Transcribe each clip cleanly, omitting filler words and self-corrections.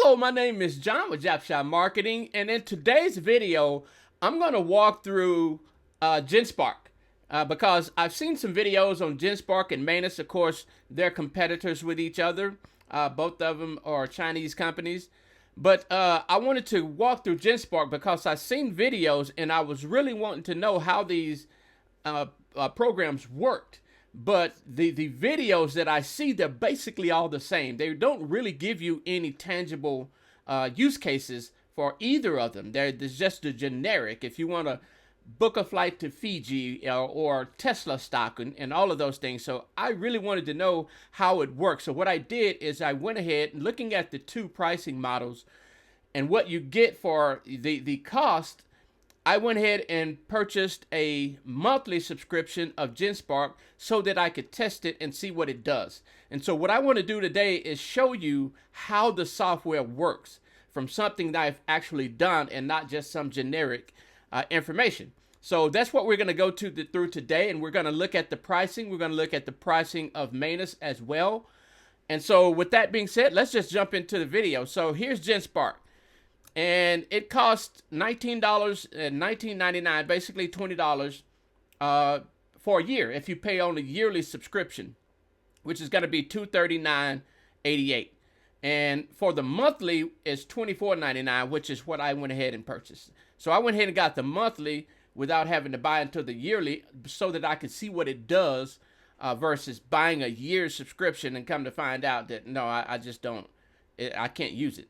Hello, my name is John with Japshot Marketing, and in today's video, I'm going to walk through Genspark because I've seen some videos on Genspark and Manus. Of course, they're competitors with each other. Both of them are Chinese companies. But I wanted to walk through Genspark because I've seen videos and I was really wanting to know how these programs worked. But the videos that I see, they're basically all the same. They don't really give you any tangible use cases for either of them. There's just a generic. If you want to book a flight to Fiji or Tesla stock and all of those things. So I really wanted to know how it works. So what I did is I went ahead and looking at the two pricing models and what you get for the cost, I went ahead and purchased a monthly subscription of Genspark so that I could test it and see what it does. And so what I want to do today is show you how the software works from something that I've actually done and not just some generic information. So that's what we're going to go through today, and we're going to look at the pricing. We're going to look at the pricing of Manus as well. And so with that being said, let's just jump into the video. So here's Genspark. And it costs $19 and $19.99, basically $20 for a year if you pay on a yearly subscription, which is going to be $239.88. And for the monthly, it's $24.99, which is what I went ahead and purchased. So I went ahead and got the monthly without having to buy into the yearly so that I could see what it does versus buying a year's subscription and come to find out that, no, I just don't, I can't use it.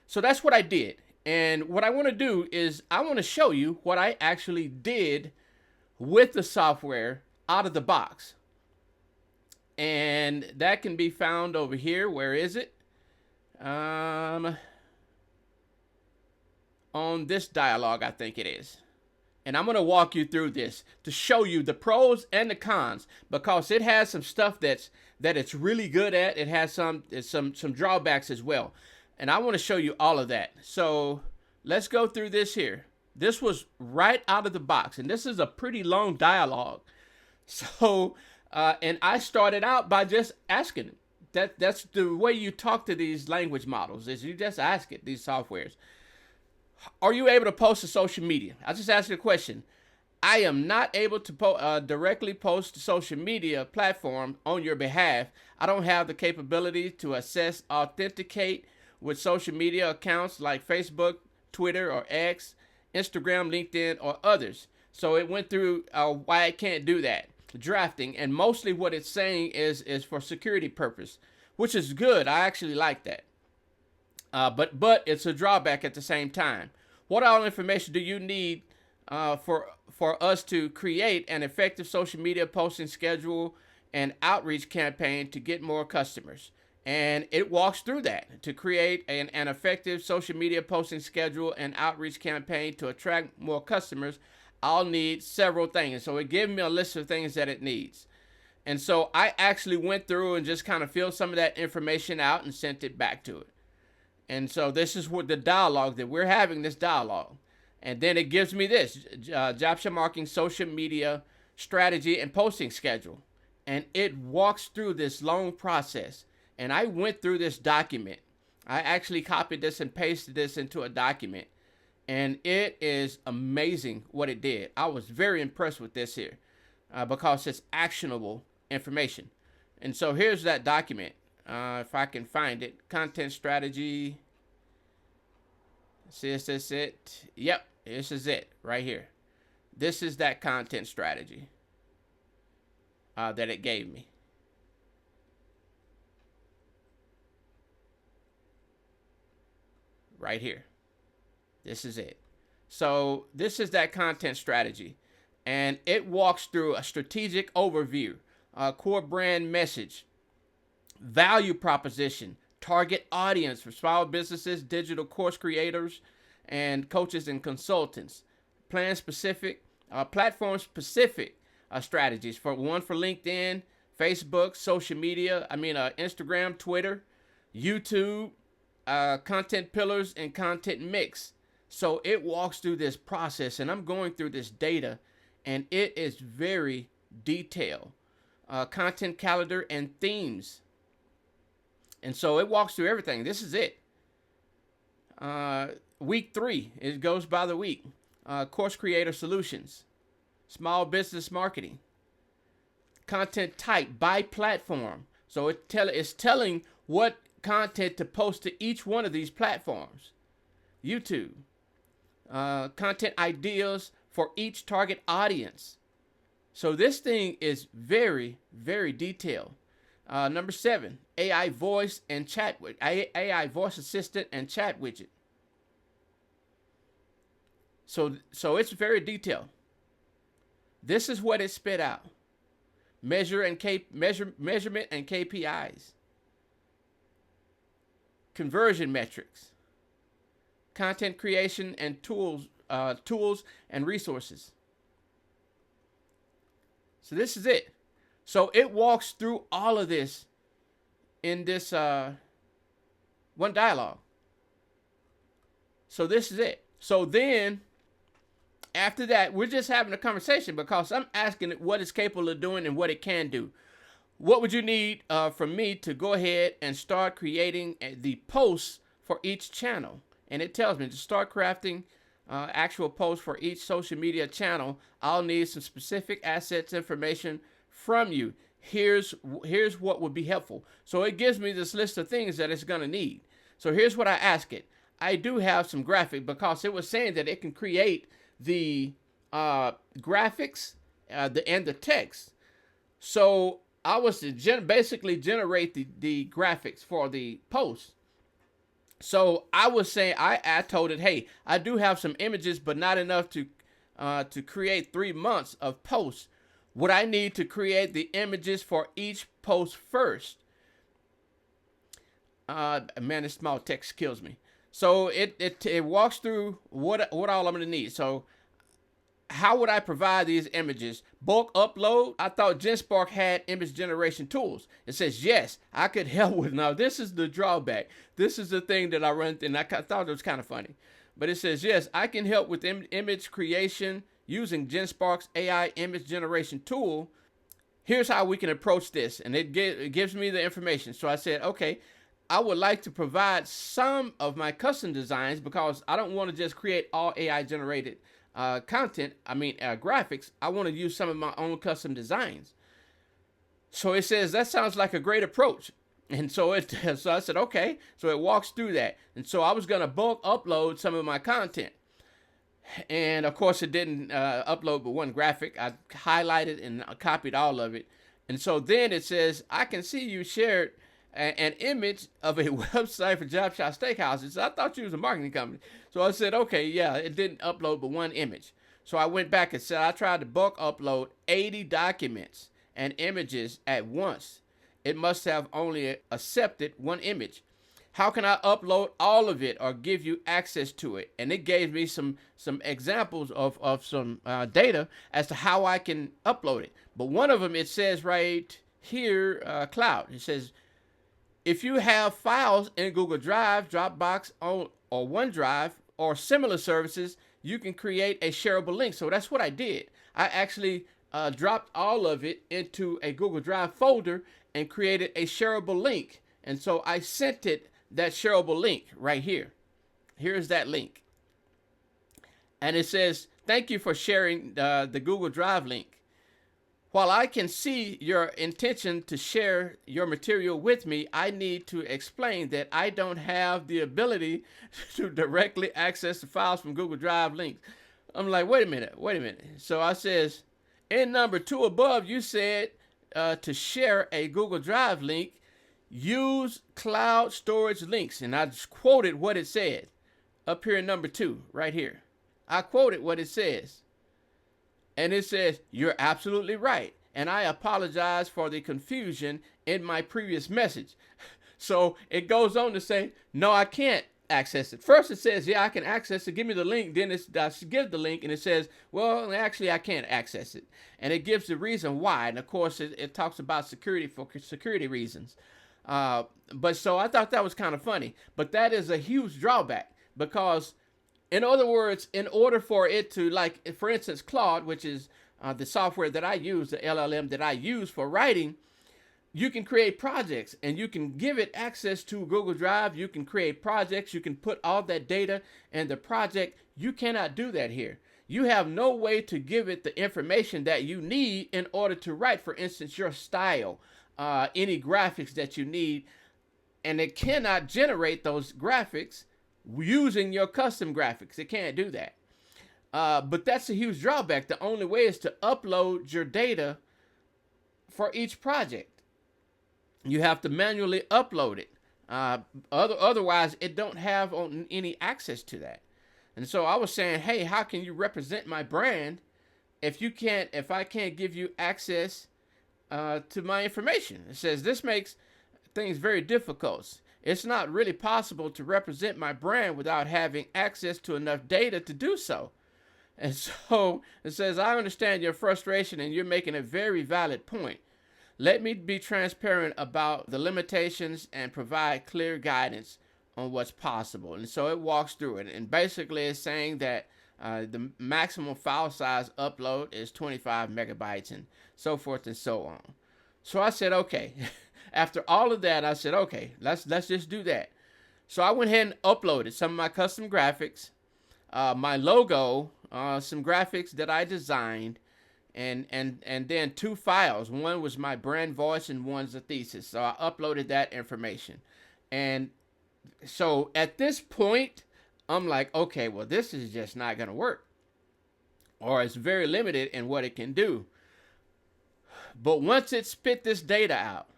So that's what I did. And what I want to do is I want to show you what I actually did with the software out of the box. And that can be found over here. Where is it? On this dialogue, I think it is. And I'm going to walk you through this to show you the pros and the cons, because it has some stuff that it's really good at. It has some drawbacks as well. And I want to show you all of that. So let's go through this here. This was right out of the box. And this is a pretty long dialogue. So, and I started out by just asking it. That's the way you talk to these language models, is you just ask it, these softwares. Are you able to post to social media? I just asked you a question. I am not able to directly post to social media platform on your behalf. I don't have the capability to authenticate with social media accounts like Facebook, Twitter, or X, Instagram, LinkedIn, or others. So it went through why I can't do that. Drafting, and mostly what it's saying is for security purpose, which is good. I actually like that. But it's a drawback at the same time. What all information do you need for us to create an effective social media posting schedule and outreach campaign to get more customers? And it walks through that to create an effective social media posting schedule and outreach campaign to attract more customers. I'll need several things. So it gives me a list of things that it needs. And so I actually went through and just kind of filled some of that information out and sent it back to it. And so this is what the dialogue that we're having, this dialogue. And then it gives me this, Japshot Marketing social media strategy and posting schedule. And it walks through this long process. And I went through this document. I actually copied this and pasted this into a document. And it is amazing what it did. I was very impressed with this here because it's actionable information. And so here's that document. If I can find it. Content strategy. Is this it? Yep, this is it right here. This is that content strategy that it gave me. Right here. This is it. So this is that content strategy. And it walks through a strategic overview, core brand message, value proposition, target audience for small businesses, digital course creators, and coaches and consultants, plan specific, platform specific strategies for LinkedIn, Facebook, social media, Instagram, Twitter, YouTube, content pillars, and content mix. So it walks through this process, and I'm going through this data, and it is very detailed. Content calendar and themes. And so it walks through everything. This is it. Week 3, it goes by the week. Course creator solutions, small business marketing, content type by platform. So it's telling what content to post to each one of these platforms. YouTube, content ideas for each target audience. So this thing is very, very detailed. Number 7, AI voice and chat AI voice assistant and chat widget. So it's very detailed. This is what it spit out. Measurement and KPIs. Conversion metrics. Content creation and tools and resources. So this is it. So it walks through all of this in this one dialogue. So this is it. So then after that, we're just having a conversation because I'm asking it what it's capable of doing and what it can do. What would you need from me to go ahead and start creating the posts for each channel? And it tells me to start crafting actual posts for each social media channel. I'll need some specific assets information from you. Here's what would be helpful. So it gives me this list of things that it's going to need. So here's what I ask it. I do have some graphic because it was saying that it can create the graphics and the text. So I was to basically generate the graphics for the post. So I was saying, I told it, hey, I do have some images, but not enough to create 3 months of posts. Would I need to create the images for each post first? Man, this small text kills me. So it walks through what all I'm gonna need. So how would I provide these images? Bulk upload? I thought Genspark had image generation tools. It says, yes, I could help with. Now, this is the drawback. This is the thing that I run, and I thought it was kind of funny. But it says, yes, I can help with image creation using Genspark's AI image generation tool. Here's how we can approach this. And it gives me the information. So I said, okay, I would like to provide some of my custom designs because I don't want to just create all AI generated graphics. I want to use some of my own custom designs. So it says that sounds like a great approach. And so I said, okay. So it walks through that. And so I was going to bulk upload some of my content. And of course it didn't upload but one graphic. I highlighted and copied all of it. And so then it says, I can see you shared an image of a website for Job Shop Steakhouses. I thought you was a marketing company. So I said, okay, yeah, it didn't upload but one image. So I went back and said, I tried to bulk upload 80 documents and images at once. It must have only accepted one image. How can I upload all of it or give you access to it? And it gave me some examples of some data as to how I can upload it. But one of them, it says right here, cloud. It says, if you have files in Google Drive, Dropbox, or OneDrive, or similar services, you can create a shareable link. So that's what I did. I actually dropped all of it into a Google Drive folder and created a shareable link. And so I sent it that shareable link right here. Here's that link. And it says, thank you for sharing the Google Drive link. While I can see your intention to share your material with me, I need to explain that I don't have the ability to directly access the files from Google Drive links. I'm like, wait a minute. So I says, in number 2 above, you said to share a Google Drive link, use cloud storage links. And I just quoted what it said up here in number 2, right here. I quoted what it says. And it says, you're absolutely right. And I apologize for the confusion in my previous message. So it goes on to say, no, I can't access it. First it says, yeah, I can access it. Give me the link. Then I give the link and it says, well, actually I can't access it. And it gives the reason why. And of course it talks about security for security reasons. But so I thought that was kind of funny. But that is a huge drawback because in other words, in order for it to, like, for instance, Claude, which is the software that I use, the LLM that I use for writing, you can create projects and you can give it access to Google Drive. You can create projects. You can put all that data in the project. You cannot do that here. You have no way to give it the information that you need in order to write, for instance, your style, any graphics that you need. And it cannot generate those graphics using your custom graphics. It can't do that. But that's a huge drawback. The only way is to upload your data for each project. You have to manually upload it. Otherwise, it don't have any access to that. And so I was saying, hey, how can you represent my brand if I can't give you access to my information? It says this makes things very difficult. It's not really possible to represent my brand without having access to enough data to do so. And so it says, I understand your frustration and you're making a very valid point. Let me be transparent about the limitations and provide clear guidance on what's possible. And so it walks through it. And basically it's saying that the maximum file size upload is 25 megabytes and so forth and so on. So I said, okay. After all of that, I said, okay, let's just do that. So I went ahead and uploaded some of my custom graphics, my logo, some graphics that I designed, and then 2 files. One was my brand voice and one's a thesis. So I uploaded that information. And so at this point, I'm like, okay, well, this is just not going to work. Or it's very limited in what it can do. But once it spit this data out,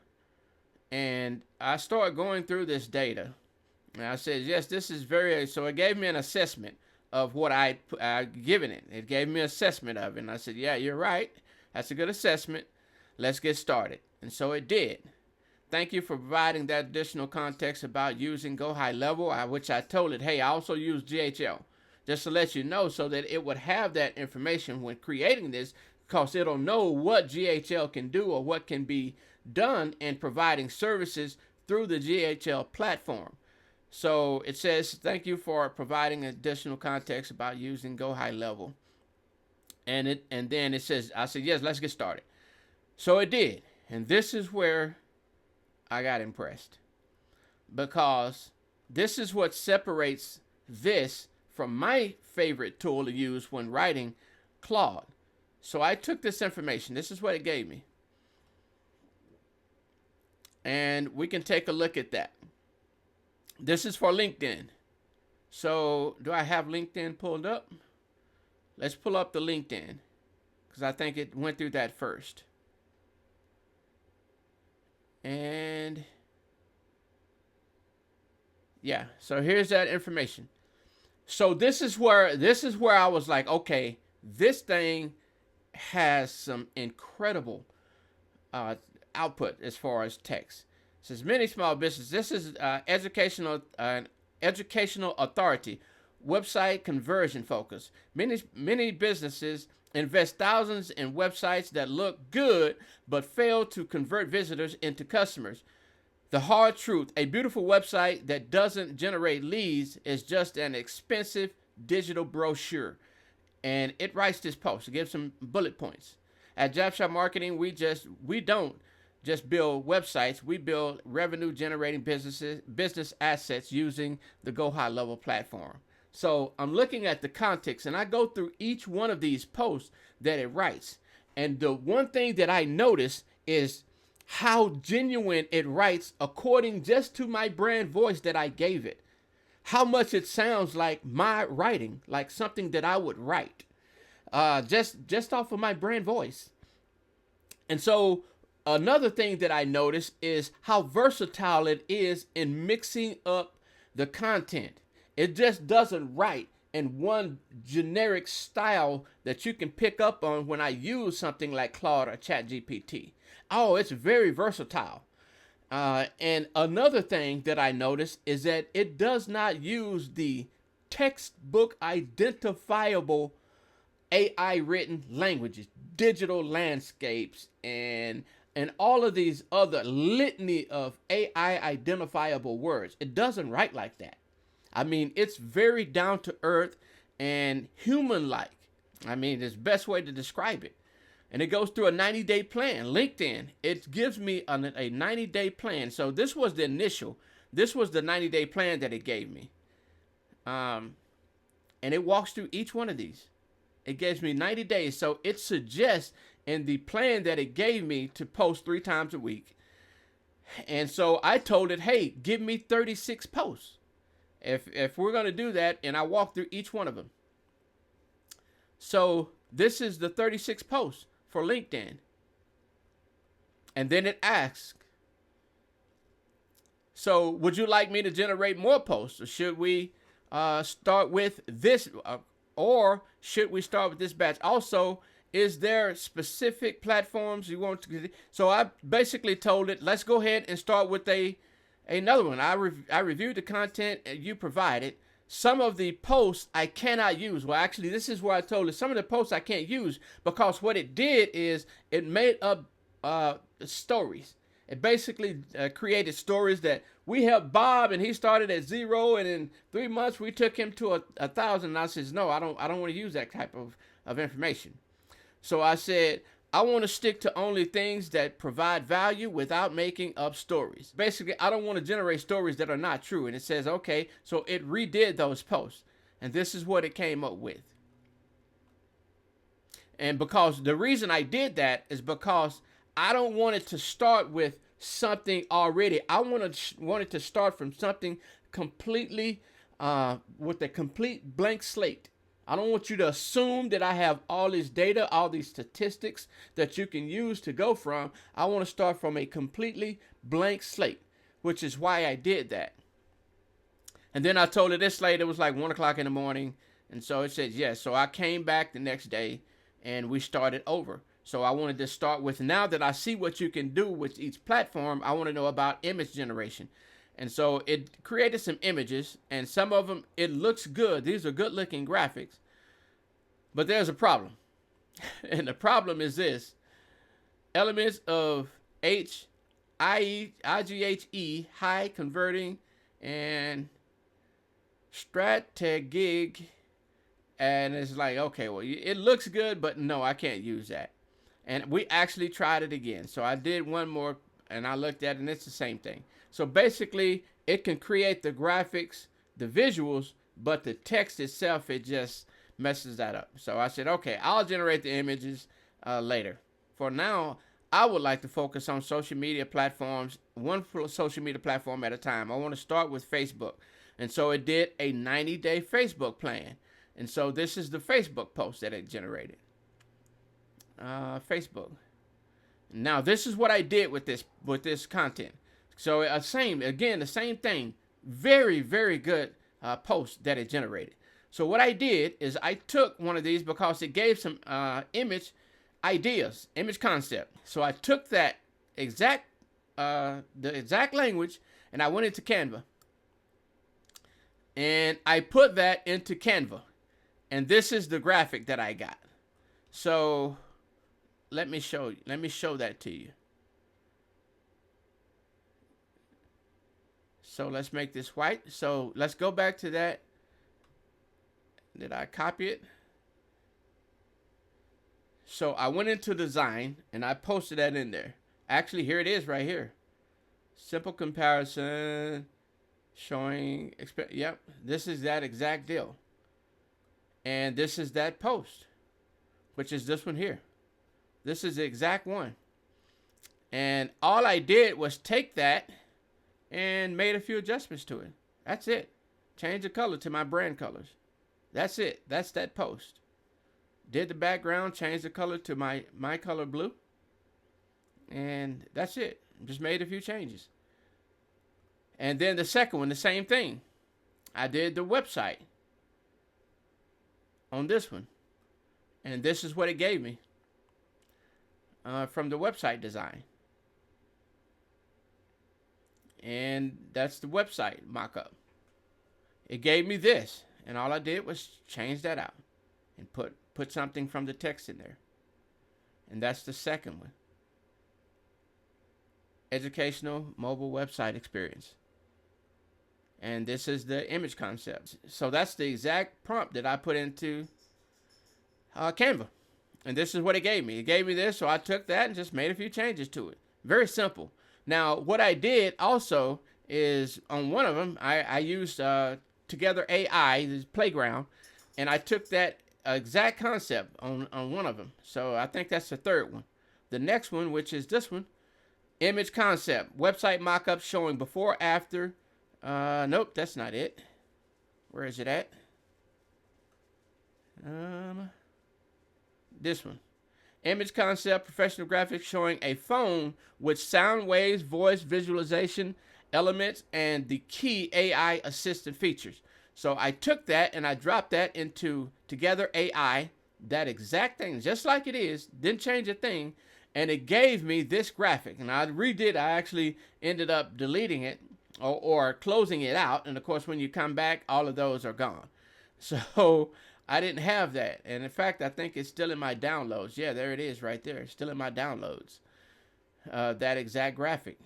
and I started going through this data, and I said, yes, this is so it gave me an assessment of what I'd given it. It gave me an assessment of it. And I said, yeah, you're right. That's a good assessment. Let's get started. And so it did. Thank you for providing that additional context about using Go High Level, which I told it, hey, I also use GHL, just to let you know so that it would have that information when creating this, because it'll know what GHL can do or what can be done in providing services through the GHL platform. So it says, thank you for providing additional context about using Go High Level. And then it says, I said, yes, let's get started. So it did. And this is where I got impressed, because this is what separates this from my favorite tool to use when writing, Claude. So I took this information. This is what it gave me. And we can take a look at that. This is for LinkedIn. So do I have LinkedIn pulled up? Let's pull up the LinkedIn, because I think it went through that first. And yeah, so here's that information. So this is where I was like, okay, this thing has some incredible output as far as text. It says many small businesses. This is educational authority, website conversion focus. Many businesses invest thousands in websites that look good but fail to convert visitors into customers. The hard truth: a beautiful website that doesn't generate leads is just an expensive digital brochure. And it writes this post. It gives some bullet points. At JobShop Marketing, we don't just build websites. We build revenue generating business assets using the Go High Level platform. So I'm looking at the context, and I go through each one of these posts that it writes. And the one thing that I notice is how genuine it writes according just to my brand voice that I gave it. How much it sounds like my writing, like something that I would write, just off of my brand voice. And so another thing that I noticed is how versatile it is in mixing up the content. It just doesn't write in one generic style that you can pick up on when I use something like Claude or ChatGPT. Oh, it's very versatile. And another thing that I noticed is that it does not use the textbook identifiable AI written languages, digital landscapes, and all of these other litany of AI identifiable words. It doesn't write like that. I mean, it's very down to earth and human like. I mean, it's the best way to describe it. And it goes through a 90-day plan. LinkedIn, it gives me a 90-day plan. So this was the initial. This was the 90-day plan that it gave me. And it walks through each one of these. It gives me 90 days. So it suggests in the plan that it gave me to post 3 times a week. And so I told it, hey, give me 36 posts. If we're going to do that, and I walk through each one of them. So this is the 36 posts for LinkedIn. And then it asks, so would you like me to generate more posts? Or should we start with this? Or should we start with this batch? Also, is there specific platforms you want to? So I basically told it, let's go ahead and start with another one. I reviewed the content you provided. Some of the posts I cannot use. Well, actually, this is where I told it some of the posts I can't use, because what it did is it made up stories. It basically created stories that we helped Bob, and he started at 0, and in 3 months we took him to 1,000. And I says, no, I don't want to use that type of information. So I said, I want to stick to only things that provide value without making up stories. Basically, I don't want to generate stories that are not true. And it says, okay, so it redid those posts. And this is what it came up with. And because the reason I did that is because I don't want it to start with something already. I want it to start from something completely, with a complete blank slate. I don't want you to assume that I have all this data, all these statistics that you can use to go from. I want to start from a completely blank slate, which is why I did that. And then I told it this late, it was like 1 o'clock in the morning. And so it said yes. So I came back the next day and we started over. So I wanted to start with, now that I see what you can do with each platform, I want to know about image generation. And so it created some images, and some of them, it looks good. These are good looking graphics. But there's a problem. And the problem is this: elements of IGHE, high converting, and strategic. And it's like, okay, well, it looks good, but no, I can't use that. And we actually tried it again. So I did one more, and I looked at it, and it's the same thing. So basically, it can create the graphics, the visuals, but the text itself, it just messes that up. So I said, okay, I'll generate the images later. For now, I would like to focus on social media platforms, one social media platform at a time. I want to start with Facebook. And so it did a 90-day Facebook plan. And so this is the Facebook post that it generated. Facebook. Now, this is what I did with this content. So the same thing. Very, very good post that it generated. So what I did is I took one of these because it gave some image ideas, image concept. So I took that the exact language, and I went into Canva. And I put that into Canva. And this is the graphic that I got. So let me show that to you. So let's make this white. So let's go back to that. Did I copy it? So I went into design and I posted that in there. Actually, here it is right here. Simple comparison showing. Yep, this is that exact deal. And this is that post, which is this one here. This is the exact one. And all I did was take that and made a few adjustments to it. That's it. Change the color to my brand colors. That's it. That's that post. Did the background, changed the color to my color blue. And that's it. Just made a few changes. And then the second one, the same thing. I did the website on this one. And this is what it gave me from the website design. And that's the website mock-up. It gave me this, and all I did was change that out and put something from the text in there. And that's the second one. Educational mobile website experience. And this is the image concept. So that's the exact prompt that I put into Canva. And this is what it gave me. It gave me this, so I took that and just made a few changes to it. Very simple. Now, what I did also is on one of them, I used Together AI, this playground, and I took that exact concept on one of them. So I think that's the third one. The next one, which is this one, image concept, website mockup showing before, after. Nope, that's not it. Where is it at? This one. Image concept, professional graphics showing a phone with sound waves, voice, visualization, elements, and the key AI assistant features. So I took that and I dropped that into Together AI, that exact thing, just like it is, didn't change a thing, and it gave me this graphic. And I redid, I actually ended up deleting it or closing it out. And of course, when you come back, all of those are gone. So I didn't have that. And in fact, I think it's still in my downloads. Yeah, there it is right there. It's still in my downloads. That exact graphic.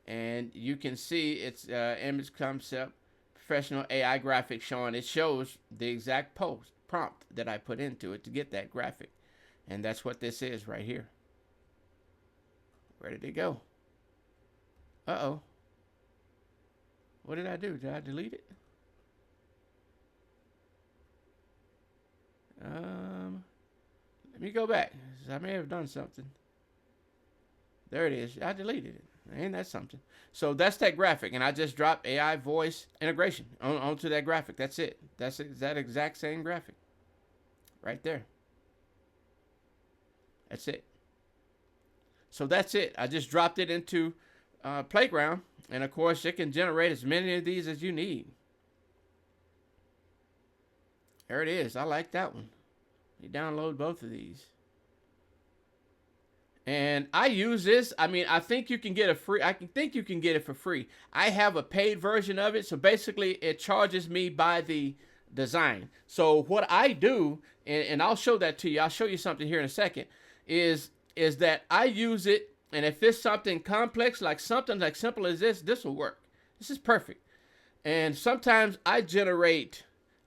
And you can see it's image concept, professional AI graphic showing. It shows the exact prompt that I put into it to get that graphic. And that's what this is right here. Where did it go? Uh-oh. What did I do? Did I delete it? Let me go back. I may have done something. There it is. I deleted it. Ain't that something? So that's that graphic, and I just dropped AI voice integration onto that graphic. That's it. That's that exact same graphic. Right there. That's it. So that's it. I just dropped it into Playground, and of course it can generate as many of these as you need. There it is. I like that one. You download both of these. And I use this. I mean, I think you can get you can get it for free. I have a paid version of it. So basically it charges me by the design. So what I do, and I'll show that to you. I'll show you something here in a second, is that I use it. And if it's something complex, like something like simple as this will work. This is perfect. And sometimes I generate,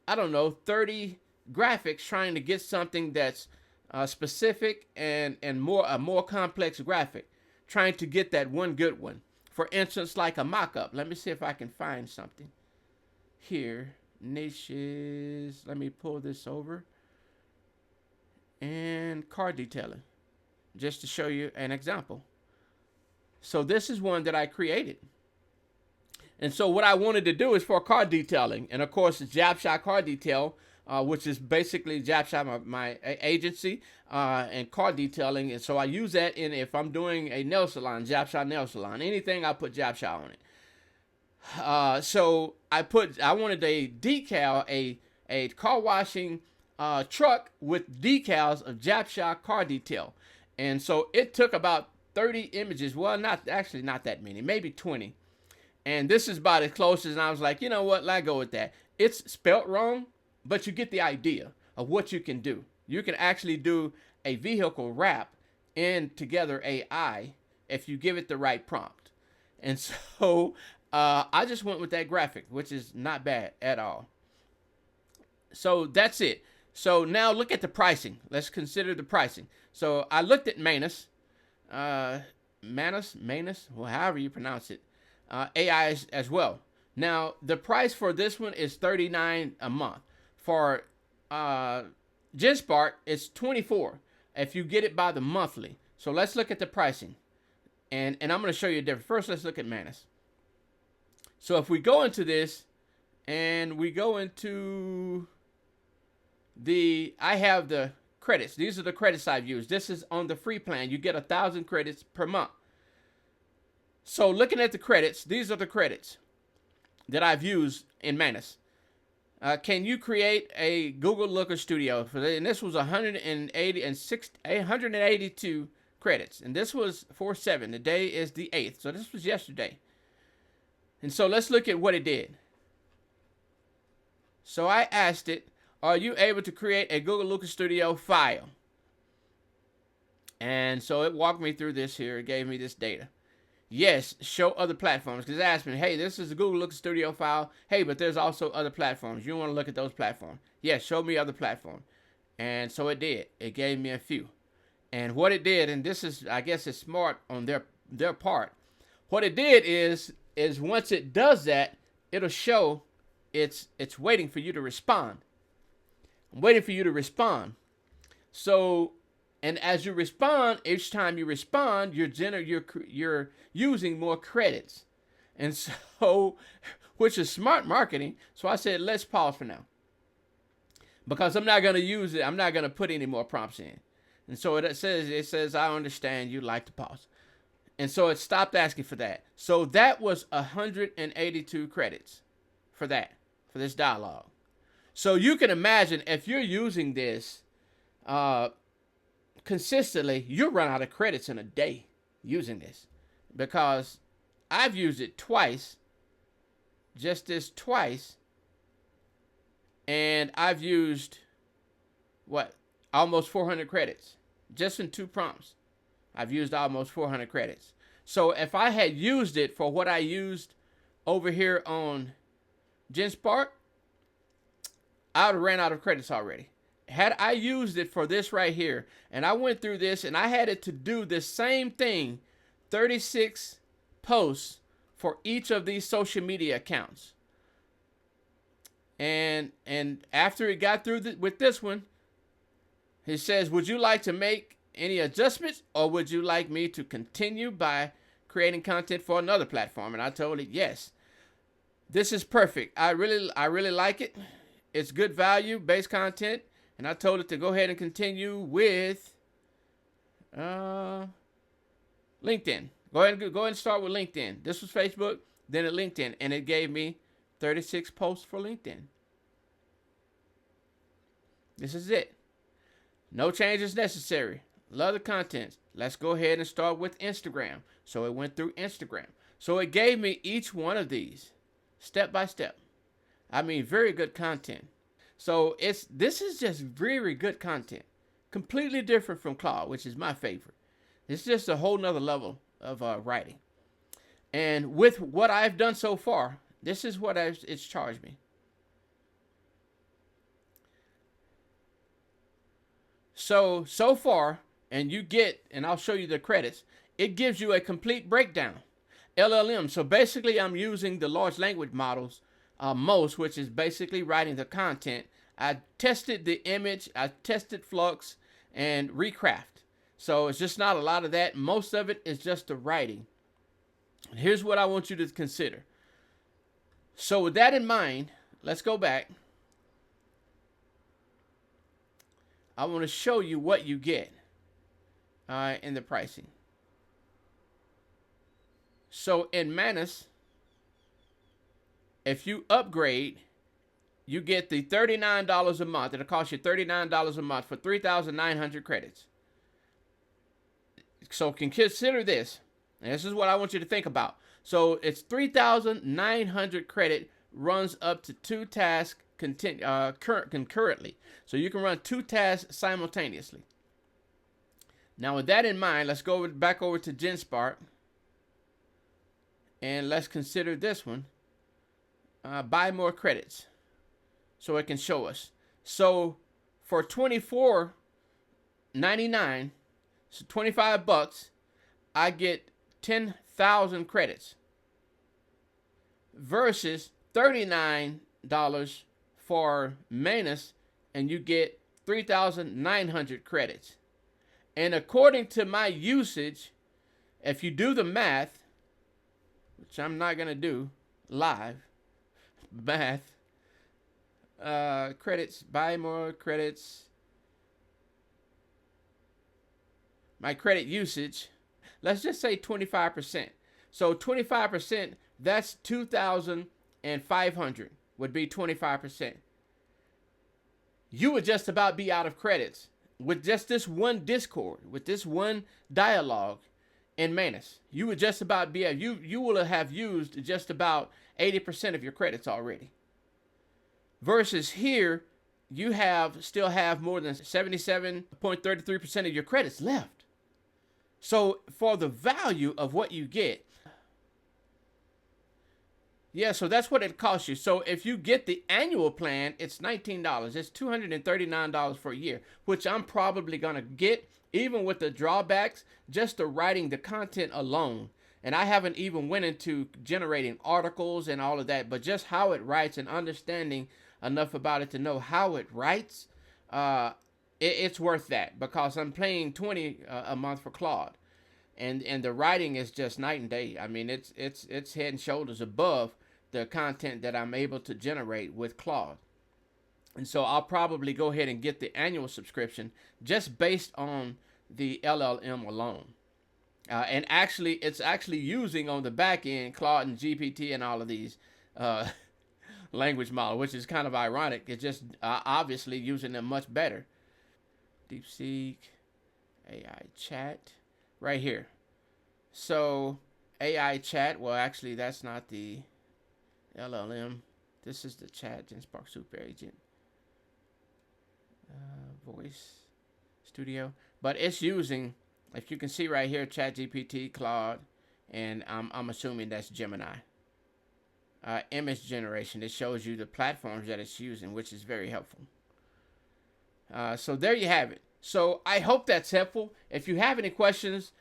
I don't know, 30 graphics trying to get something that's specific and a more complex graphic, trying to get that one good one. For instance, like a mock-up. Let me see if I can find something here. Niches. Let me pull this over. And car detailing, just to show you an example. So this is one that I created. And so what I wanted to do is for car detailing. And of course, it's Jabshot Car Detail, which is basically Jabshot, my agency, and car detailing. And so I use that in, if I'm doing a nail salon, Jabshot Nail Salon, anything, I put Jabshot on it. So I wanted a decal, a car washing truck with decals of Jabshot Car Detail. And so it took about 30 images. Well, not that many, maybe 20. And this is about as close as, I was like, you know what, let go with that. It's spelt wrong, but you get the idea of what you can do. You can actually do a vehicle wrap in Together AI if you give it the right prompt. And so I just went with that graphic, which is not bad at all. So that's it. So now look at the pricing. Let's consider the pricing. So I looked at Manus, well, however you pronounce it, AI as well. Now the price for this one is $39 a month. For Genspark, it's $24 if you get it by the monthly. So let's look at the pricing, and I'm going to show you a difference. First, let's look at Manus. So if we go into this, and we go into I have the credits. These are the credits I've used. This is on the free plan. You get 1,000 credits per month. So looking at the credits, these are the credits that I've used in Manus. Can you create a Google Looker Studio? And this was 182 credits. And this was 4/7. The day is the 8th. So this was yesterday. And so let's look at what it did. So I asked it, are you able to create a Google Looker Studio file? And so it walked me through this here. It gave me this data. Yes, show other platforms. Because it asked me, hey, this is a Google Looker Studio file. Hey, but there's also other platforms. You want to look at those platforms. Yes, show me other platforms. And so it did. It gave me a few. And what it did, and this is, I guess it's smart on their part. What it did is once it does that, it'll show it's waiting for you to respond. I'm waiting for you to respond. So, and as you respond, each time you respond, you're using more credits. And so, which is smart marketing. So I said, let's pause for now. Because I'm not going to use it. I'm not going to put any more prompts in. And so it says, I understand you like to pause. And so it stopped asking for that. So that was 182 credits for this dialogue. So you can imagine if you're using this consistently, you'll run out of credits in a day using this. Because I've used it twice, just this twice, and I've used, almost 400 credits. Just in 2 prompts, I've used almost 400 credits. So if I had used it for what I used over here on Genspark, I would have ran out of credits already. Had I used it for this right here, and I went through this, and I had it to do the same thing, 36 posts for each of these social media accounts. And after it got through with this one, he says, would you like to make any adjustments, or would you like me to continue by creating content for another platform? And I told it, yes, this is perfect. I really like it. It's good value based content. And I told it to go ahead and continue with LinkedIn. Go ahead and start with LinkedIn. This was Facebook, then at LinkedIn, and it gave me 36 posts for LinkedIn. This is it. No changes necessary. Love the contents. Let's go ahead and start with Instagram. So it went through Instagram. So it gave me each one of these step by step. I mean, very good content. So this is just very good content. Completely different from Claude, which is my favorite. It's just a whole nother level of writing. And with what I've done so far, this is what it's charged me. So far, and you get, and I'll show you the credits, it gives you a complete breakdown. LLM. So basically, I'm using the large language models most, which is basically writing the content. I tested the image, I tested Flux and Recraft. So it's just not a lot of that. Most of it is just the writing. And here's what I want you to consider. So with that in mind, let's go back. I want to show you what you get in the pricing. So in Manus, if you upgrade, you get the $39 a month. It'll cost you $39 a month for 3,900 credits. So can consider this. And this is what I want you to think about. So it's 3,900 credit, runs up to 2 tasks concurrently. So you can run 2 tasks simultaneously. Now with that in mind, let's go back over to Genspark. And let's consider this one. Buy more credits. So it can show us. So for $24.99, so $25, I get 10,000 credits versus $39 for Manus, and you get 3,900 credits. And according to my usage, if you do the math, which I'm not going to do live, math, credits, buy more credits, my credit usage, let's just say 25%. So 25%, that's 2,500 would be 25%. You would just about be out of credits with just this one Discord, with this one dialogue in Manus. You would just about be, you will have used just about 80% of your credits already. Versus here, you still have more than 77.33% of your credits left. So for the value of what you get, Yeah, so that's what it costs you. So if you get the annual plan, it's $19. It's $239 for a year, which I'm probably going to get, even with the drawbacks, just the writing the content alone. And I haven't even went into generating articles and all of that, but just how it writes and understanding enough about it to know how it writes, uh, it's worth that because I'm paying 20 a month for Claude, and the writing is just night and day. I mean, it's head and shoulders above the content that I'm able to generate with Claude. And so I'll probably go ahead and get the annual subscription just based on the LLM alone. And actually, it's actually using on the back end Claude and GPT and all of these uh, language models, which is kind of ironic. It's just obviously using them much better. DeepSeek AI chat right here. So AI chat. Well, actually, that's not the LLM. This is the chat Genspark Super Agent voice studio. But it's using, if you can see right here, Chat GPT, Claude, and I'm assuming that's Gemini. Image generation. It shows you the platforms that it's using, which is very helpful. So there you have it. So I hope that's helpful. If you have any questions,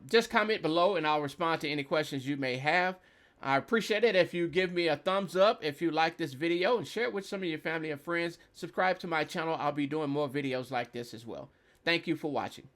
just comment below and I'll respond to any questions you may have. I appreciate it if you give me a thumbs up if you like this video and share it with some of your family and friends. Subscribe to my channel. I'll be doing more videos like this as well. Thank you for watching.